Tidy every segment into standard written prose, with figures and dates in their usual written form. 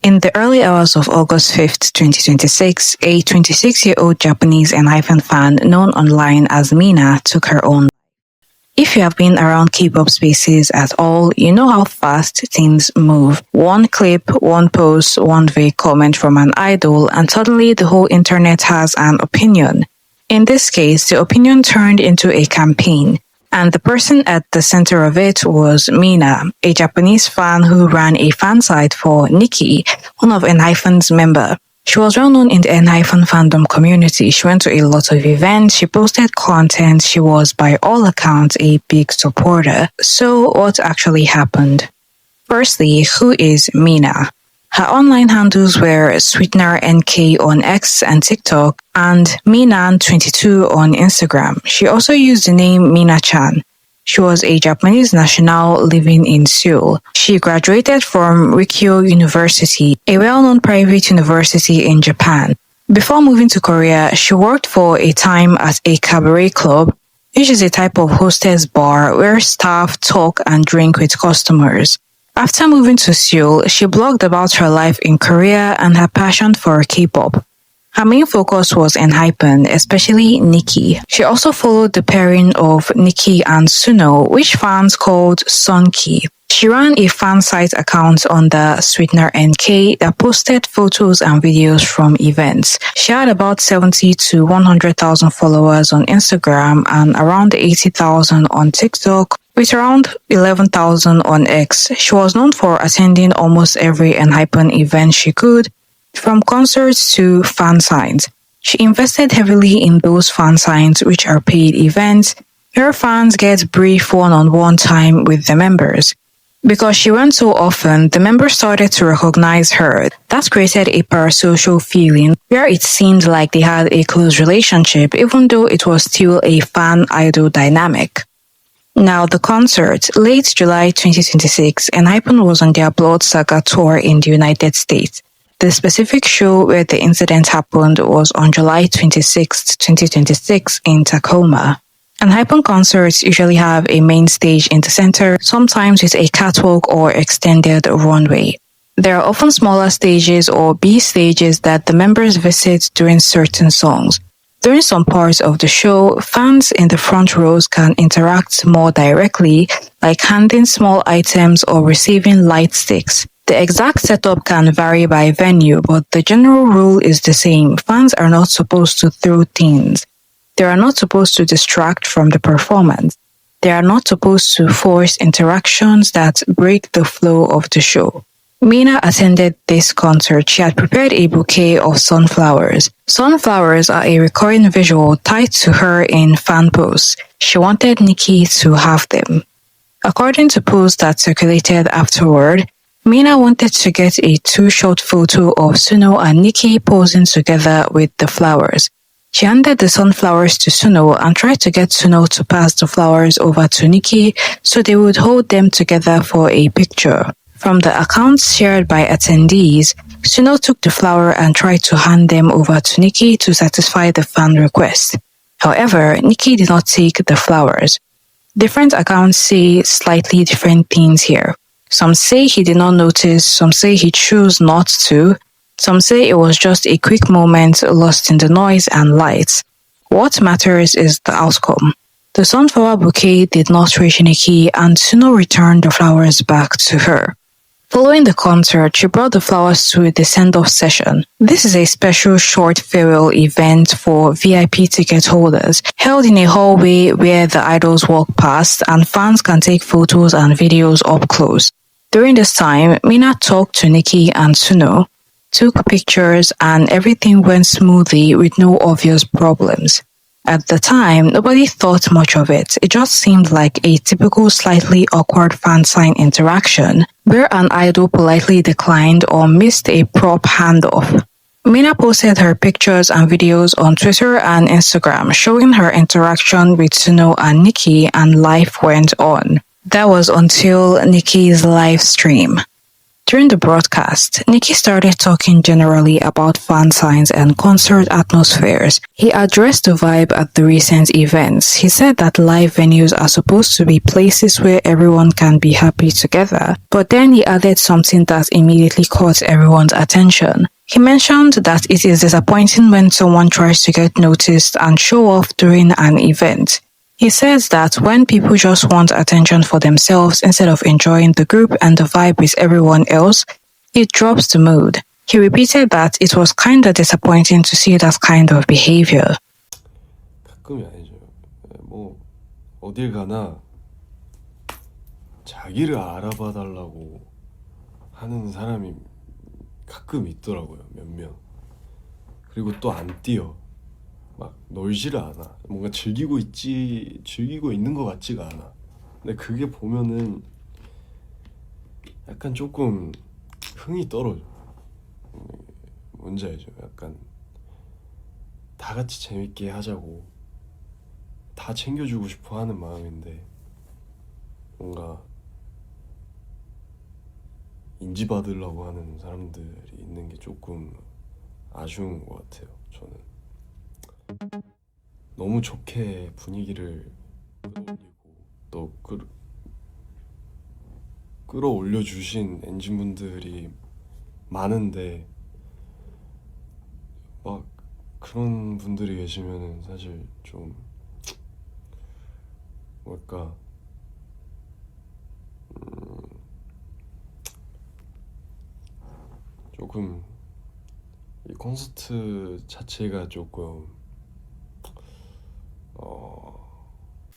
In the early hours of August 5th, 2026, a 26-year-old Japanese Enhypen fan known online as Mina took her own life. If you have been around K-pop spaces at all, you know how fast things move. One clip, one post, one vague comment from an idol, and suddenly the whole internet has an opinion. In this case, the opinion turned into a campaign. And the person at the center of it was Mina, a Japanese fan who ran a fan site for Nikki, one of Enhypen's members. She was well known in the Enhypen fandom community. She went to a lot of events, she posted content, she was by all accounts a big supporter. So what actually happened? Firstly, who is Mina? Her online handles were Sweetener NK on X and TikTok and Minan22 on Instagram. She also used the name Mina-chan. She was a Japanese national living in Seoul. She graduated from Rikyo University, a well-known private university in Japan. Before moving to Korea, she worked for a time at a cabaret club, which is a type of hostess bar where staff talk and drink with customers. After moving to Seoul, she blogged about her life in Korea and her passion for K-pop. Her main focus was Enhypen, especially Nikki. She also followed the pairing of Nikki and Suno, which fans called Sunki. She ran a fan site account on the Sweetener NK that posted photos and videos from events. She had about 70 to 100,000 followers on Instagram and around 80,000 on TikTok, with around 11,000 on X. She was known for attending almost every Enhypen event she could, from concerts to fan signs. She invested heavily in those fan signs, which are paid events, where fans get brief one-on-one time with the members. Because she went so often, the members started to recognize her. That created a parasocial feeling where it seemed like they had a close relationship, even though it was still a fan-idol dynamic. Now, the concert, late July 2026, Enhypen was on their Blood Saga tour in the United States. The specific show where the incident happened was on July 26, 2026 in Tacoma. Enhypen concerts usually have a main stage in the center, sometimes with a catwalk or extended runway. There are often smaller stages or B stages that the members visit during certain songs. During some parts of the show, fans in the front rows can interact more directly, like handing small items or receiving light sticks. The exact setup can vary by venue, but the general rule is the same. Fans are not supposed to throw things. They are not supposed to distract from the performance. They are not supposed to force interactions that break the flow of the show. Mina attended this concert. She had prepared a bouquet of sunflowers. Sunflowers are a recurring visual tied to her in fan posts. She wanted Nikki to have them. According to posts that circulated afterward, Mina wanted to get a two-shot photo of Suno and Nikki posing together with the flowers. She handed the sunflowers to Suno and tried to get Suno to pass the flowers over to Nikki so they would hold them together for a picture. From the accounts shared by attendees, Suno took the flower and tried to hand them over to Nikki to satisfy the fan request. However, Nikki did not take the flowers. Different accounts say slightly different things here. Some say he did not notice, some say he chose not to, some say it was just a quick moment lost in the noise and lights. What matters is the outcome. The sunflower bouquet did not reach Nikki and Suno returned the flowers back to her. Following the concert, she brought the flowers to the send-off session. This is a special short farewell event for VIP ticket holders, held in a hallway where the idols walk past and fans can take photos and videos up close. During this time, Mina talked to Nikki and Suno, took pictures, and everything went smoothly with no obvious problems. At the time, nobody thought much of it. It just seemed like a typical slightly awkward fan sign interaction where an idol politely declined or missed a prop handoff. Mina posted her pictures and videos on Twitter and Instagram showing her interaction with Suno and Nikki, and life went on. That was until Nikki's live stream. During the broadcast, Nikki started talking generally about fan signs and concert atmospheres. He addressed the vibe at the recent events. He said that live venues are supposed to be places where everyone can be happy together, but then he added something that immediately caught everyone's attention. He mentioned that it is disappointing when someone tries to get noticed and show off during an event. He says that when people just want attention for themselves instead of enjoying the group and the vibe with everyone else, it drops the mood. He repeated that it was kinda disappointing to see that kind of behavior. 가끔이 아니죠. 뭐 어딜 가나 자기를 알아봐 달라고 하는 사람이 가끔 있더라고요. 몇몇. 그리고 또 안 뛰어. 막 놀지를 않아. 뭔가 즐기고 있는 것 같지가 않아. 근데 그게 보면은 약간 조금 흥이 떨어져. 뭔지 알죠? 약간 다 같이 재밌게 하자고 다 챙겨주고 싶어 하는 마음인데 뭔가 인지받으려고 하는 사람들이 있는 게 조금 아쉬운 것 같아요. 저는 너무 좋게 분위기를 끌어올리고 또 끌어올려 주신 엔진분들이 많은데 막 그런 분들이 계시면은 사실 좀 뭘까 조금 이 콘서트 자체가 조금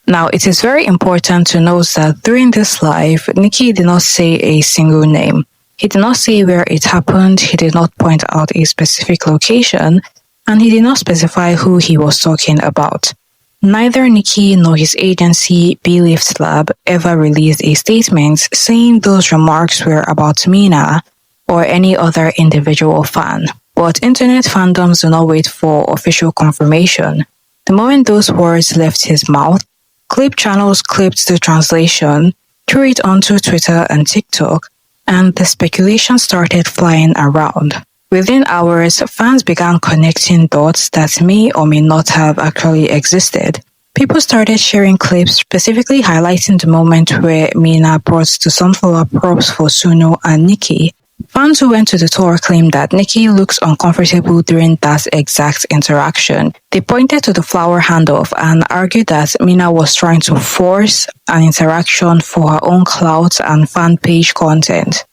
Now, it is very important to note that during this live, Nikki did not say a single name. He did not say where it happened, he did not point out a specific location, and he did not specify who he was talking about. Neither Nikki nor his agency, B-Lift Lab, ever released a statement saying those remarks were about Mina or any other individual fan. But internet fandoms do not wait for official confirmation. The moment those words left his mouth, clip channels clipped the translation, threw it onto Twitter and TikTok, and the speculation started flying around. Within hours, fans began connecting dots that may or may not have actually existed. People started sharing clips specifically highlighting the moment where Mina brought the sunflower props for Suno and Nikki. Fans who went to the tour claimed that Nikki looks uncomfortable during that exact interaction. They pointed to the flower handoff and argued that Mina was trying to force an interaction for her own clout and fan page content.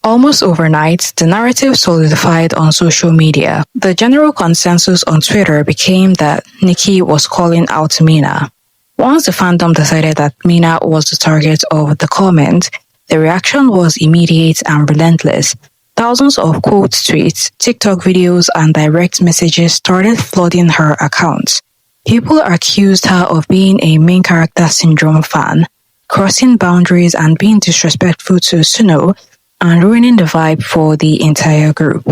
Almost overnight, the narrative solidified on social media. The general consensus on Twitter became that Nikki was calling out Mina. Once the fandom decided that Mina was the target of the comment, the reaction was immediate and relentless. Thousands of quote tweets, TikTok videos, and direct messages started flooding her accounts. People accused her of being a main character syndrome fan, crossing boundaries and being disrespectful to Suno, and ruining the vibe for the entire group.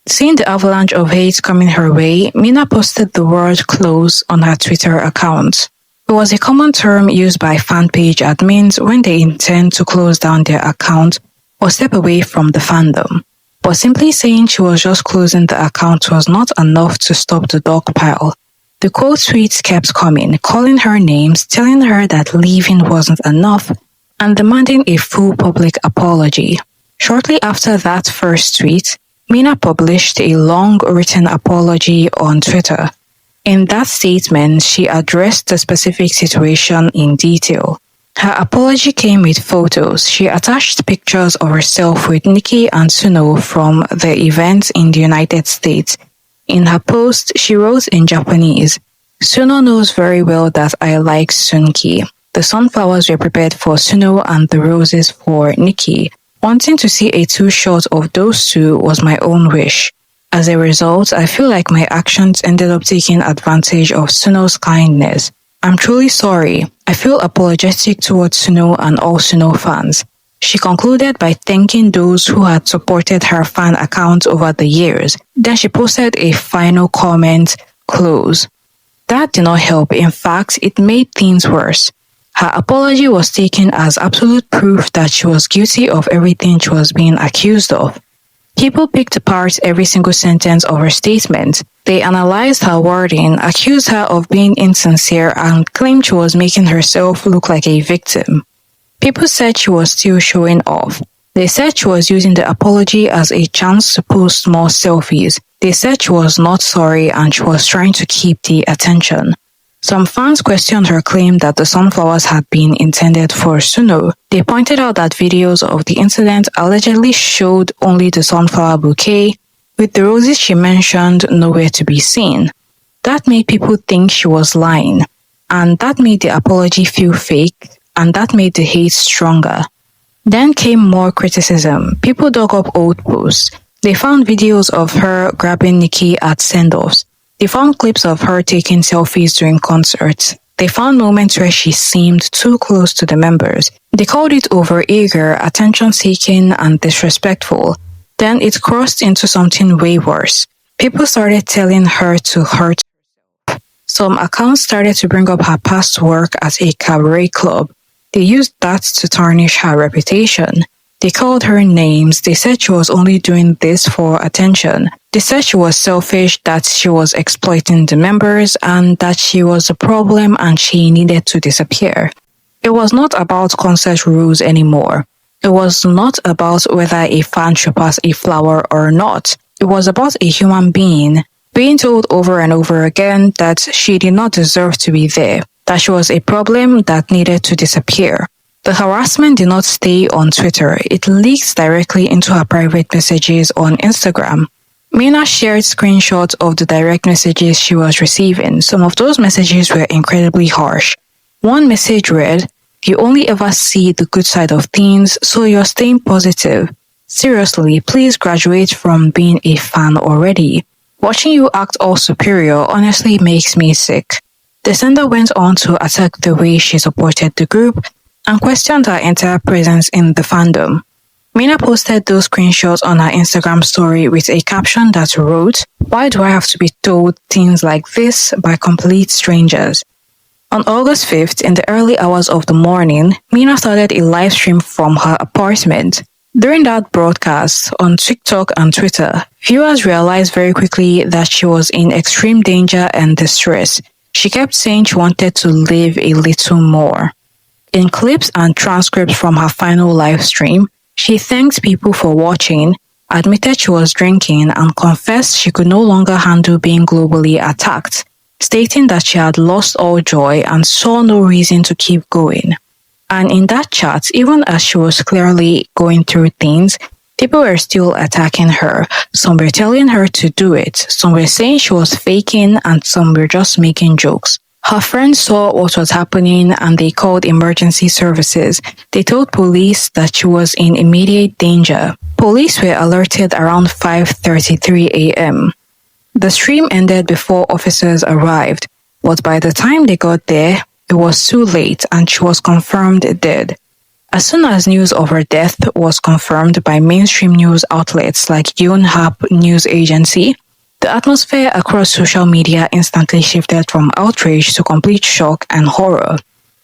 Seeing the avalanche of hate coming her way, Mina posted the word close on her Twitter account. It was a common term used by fan page admins when they intend to close down their account or step away from the fandom. But simply saying she was just closing the account was not enough to stop the dog pile. The quote tweets kept coming, calling her names, telling her that leaving wasn't enough, and demanding a full public apology. Shortly after that first tweet, Mina published a long written apology on Twitter. In that statement, she addressed the specific situation in detail. Her apology came with photos. She attached pictures of herself with Nikki and Suno from the event in the United States. In her post, she wrote in Japanese, "Suno knows very well that I like Sunki. The sunflowers were prepared for Suno and the roses for Nikki. Wanting to see a two-shot of those two was my own wish. As a result, I feel like my actions ended up taking advantage of Suno's kindness. I'm truly sorry. I feel apologetic towards Suno and all Suno fans." She concluded by thanking those who had supported her fan account over the years. Then she posted a final comment, "Close." That did not help. In fact, it made things worse. Her apology was taken as absolute proof that she was guilty of everything she was being accused of. People picked apart every single sentence of her statement. They analyzed her wording, accused her of being insincere, and claimed she was making herself look like a victim. People said she was still showing off. They said she was using the apology as a chance to post more selfies. They said she was not sorry and she was trying to keep the attention. Some fans questioned her claim that the sunflowers had been intended for Suno. They pointed out that videos of the incident allegedly showed only the sunflower bouquet, with the roses she mentioned nowhere to be seen. That made people think she was lying, and that made the apology feel fake, and that made the hate stronger. Then came more criticism. People dug up old posts. They found videos of her grabbing Nikki at send-offs. They found clips of her taking selfies during concerts. They found moments where she seemed too close to the members. They called it overeager, attention-seeking, and disrespectful. Then it crossed into something way worse. People started telling her to hurt herself. Some accounts started to bring up her past work at a cabaret club. They used that to tarnish her reputation. They called her names. They said she was only doing this for attention. They said she was selfish, that she was exploiting the members, and that she was a problem and she needed to disappear. It was not about concert rules anymore. It was not about whether a fan should pass a flower or not. It was about a human being being told over and over again that she did not deserve to be there, that she was a problem that needed to disappear. The harassment did not stay on Twitter. It leaked directly into her private messages on Instagram. Mina shared screenshots of the direct messages she was receiving. Some of those messages were incredibly harsh. One message read, "You only ever see the good side of things, so you're staying positive. Seriously, please graduate from being a fan already. Watching you act all superior honestly makes me sick." The sender went on to attack the way she supported the group and questioned her entire presence in the fandom. Mina posted those screenshots on her Instagram story with a caption that wrote, "Why do I have to be told things like this by complete strangers?" On August 5th, in the early hours of the morning, Mina started a live stream from her apartment. During that broadcast, on TikTok and Twitter, viewers realized very quickly that she was in extreme danger and distress. She kept saying she wanted to live a little more. In clips and transcripts from her final live stream, she thanked people for watching, admitted she was drinking, and confessed she could no longer handle being globally attacked, stating that she had lost all joy and saw no reason to keep going. And in that chat, even as she was clearly going through things, people were still attacking her. Some were telling her to do it, some were saying she was faking, and some were just making jokes. Her friends saw what was happening and they called emergency services. They told police that she was in immediate danger. Police were alerted around 5:33 a.m. The stream ended before officers arrived, but by the time they got there, it was too late and she was confirmed dead. As soon as news of her death was confirmed by mainstream news outlets like Yonhap News Agency, the atmosphere across social media instantly shifted from outrage to complete shock and horror.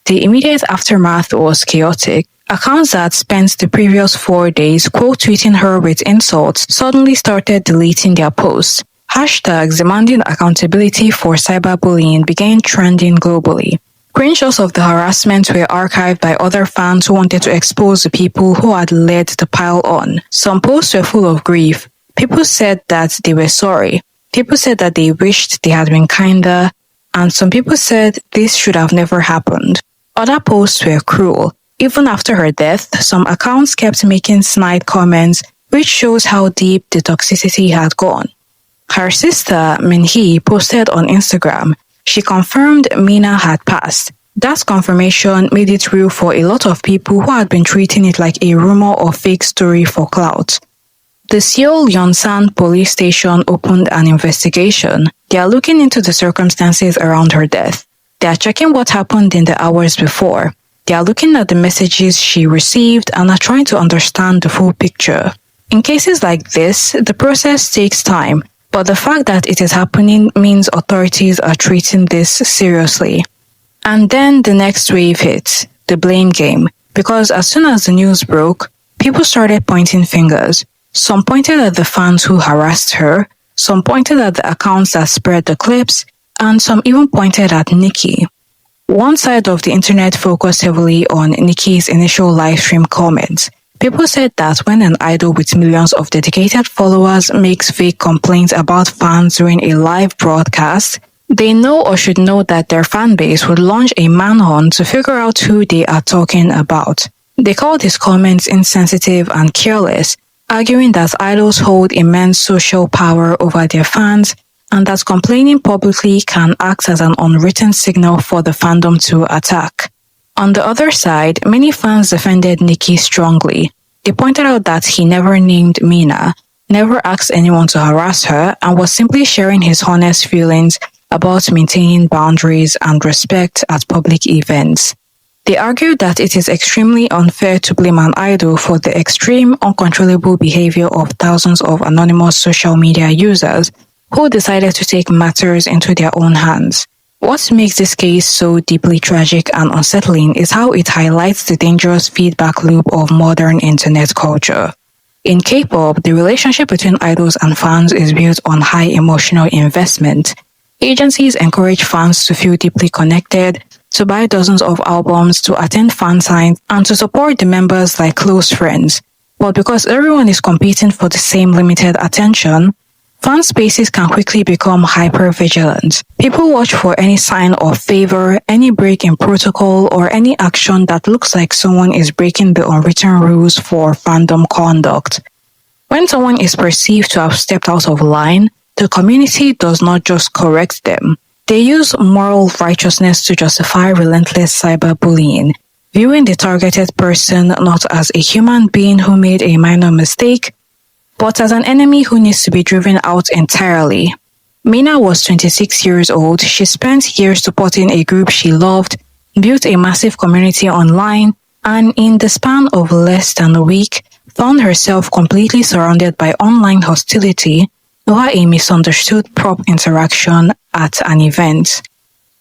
The immediate aftermath was chaotic. Accounts that spent the previous 4 days quote-tweeting her with insults suddenly started deleting their posts. Hashtags demanding accountability for cyberbullying began trending globally. Screenshots of the harassment were archived by other fans who wanted to expose the people who had led the pile-on. Some posts were full of grief. People said that they were sorry. People said that they wished they had been kinder. And some people said this should have never happened. Other posts were cruel. Even after her death, some accounts kept making snide comments, which shows how deep the toxicity had gone. Her sister, Minhee, posted on Instagram. She confirmed Mina had passed. That confirmation made it real for a lot of people who had been treating it like a rumor or fake story for clout. The Seoul Yonsan police station opened an investigation. They are looking into the circumstances around her death. They are checking what happened in the hours before. They are looking at the messages she received and are trying to understand the full picture. In cases like this, the process takes time, but the fact that it is happening means authorities are treating this seriously. And then the next wave hit, the blame game, because as soon as the news broke, people started pointing fingers. Some pointed at the fans who harassed her, some pointed at the accounts that spread the clips, and some even pointed at Nikki. One side of the internet focused heavily on Nikki's initial livestream comments. People said that when an idol with millions of dedicated followers makes fake complaints about fans during a live broadcast, they know or should know that their fan base would launch a manhunt to figure out who they are talking about. They called his comments insensitive and careless, arguing that idols hold immense social power over their fans and that complaining publicly can act as an unwritten signal for the fandom to attack. On the other side, many fans defended Nikki strongly. They pointed out that he never named Mina, never asked anyone to harass her, and was simply sharing his honest feelings about maintaining boundaries and respect at public events. They argued that it is extremely unfair to blame an idol for the extreme, uncontrollable behavior of thousands of anonymous social media users who decided to take matters into their own hands. What makes this case so deeply tragic and unsettling is how it highlights the dangerous feedback loop of modern internet culture. In K-pop, the relationship between idols and fans is built on high emotional investment. Agencies encourage fans to feel deeply connected, to buy dozens of albums, to attend fan signs, and to support the members like close friends. But because everyone is competing for the same limited attention, fan spaces can quickly become hyper-vigilant. People watch for any sign of favor, any break in protocol, or any action that looks like someone is breaking the unwritten rules for fandom conduct. When someone is perceived to have stepped out of line, the community does not just correct them. They use moral righteousness to justify relentless cyberbullying, viewing the targeted person not as a human being who made a minor mistake, but as an enemy who needs to be driven out entirely. Mina was 26 years old. She spent years supporting a group she loved, built a massive community online, and in the span of less than a week, found herself completely surrounded by online hostility over a misunderstood prop interaction at an event.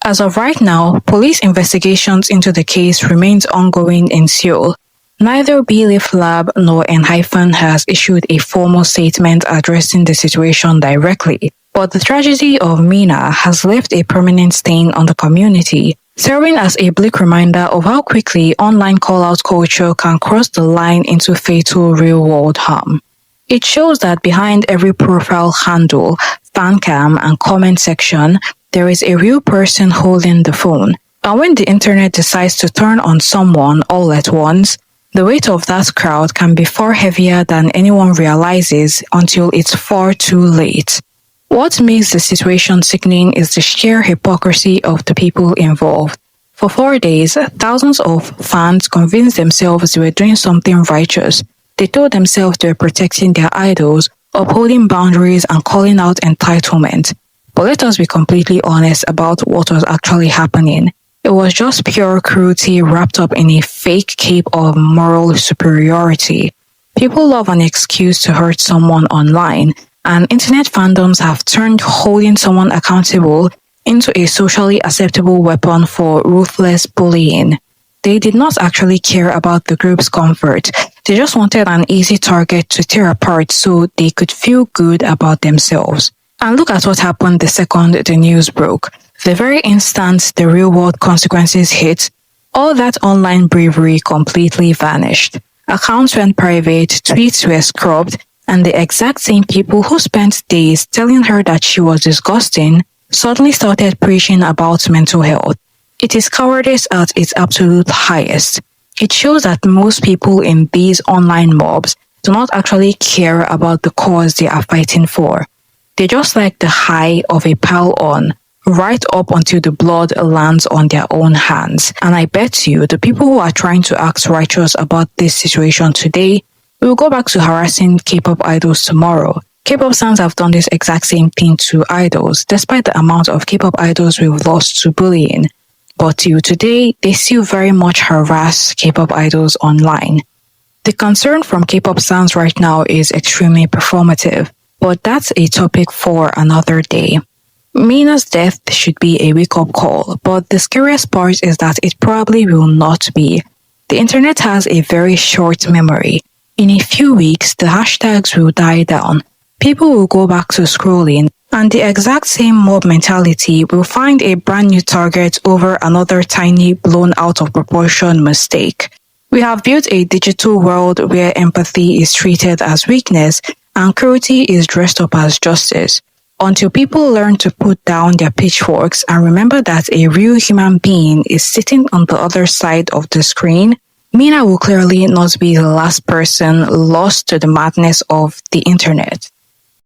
As of right now, police investigations into the case remains ongoing in Seoul. Neither Belief Lab nor Enhypen has issued a formal statement addressing the situation directly, but the tragedy of Mina has left a permanent stain on the community, serving as a bleak reminder of how quickly online call-out culture can cross the line into fatal real-world harm. It shows that behind every profile handle, fan cam, and comment section, there is a real person holding the phone. And when the internet decides to turn on someone all at once, the weight of that crowd can be far heavier than anyone realizes until it's far too late. What makes the situation sickening is the sheer hypocrisy of the people involved. For 4 days, thousands of fans convinced themselves they were doing something righteous. They told themselves they were protecting their idols, upholding boundaries, and calling out entitlement. But let us be completely honest about what was actually happening. It was just pure cruelty wrapped up in a fake cape of moral superiority. People love an excuse to hurt someone online, and internet fandoms have turned holding someone accountable into a socially acceptable weapon for ruthless bullying. They did not actually care about the group's comfort. They just wanted an easy target to tear apart so they could feel good about themselves. And look at what happened the second the news broke. The very instant the real-world consequences hit, all that online bravery completely vanished. Accounts went private, tweets were scrubbed, and the exact same people who spent days telling her that she was disgusting suddenly started preaching about mental health. It is cowardice at its absolute highest. It shows that most people in these online mobs do not actually care about the cause they are fighting for. They just like the high of a pile-on, right up until the blood lands on their own hands. And I bet you the people who are trying to act righteous about this situation today will go back to harassing K-pop idols tomorrow. K-pop fans have done this exact same thing to idols, despite the amount of K-pop idols we've lost to bullying. But till today, they still very much harass K-pop idols online. The concern from K-pop fans right now is extremely performative, but that's a topic for another day. Mina's death should be a wake-up call, but the scariest part is that it probably will not be. The internet has a very short memory. In a few weeks, the hashtags will die down. People will go back to scrolling, and the exact same mob mentality will find a brand new target over another tiny, blown out of proportion mistake. We have built a digital world where empathy is treated as weakness and cruelty is dressed up as justice. Until people learn to put down their pitchforks and remember that a real human being is sitting on the other side of the screen, Mina will clearly not be the last person lost to the madness of the internet.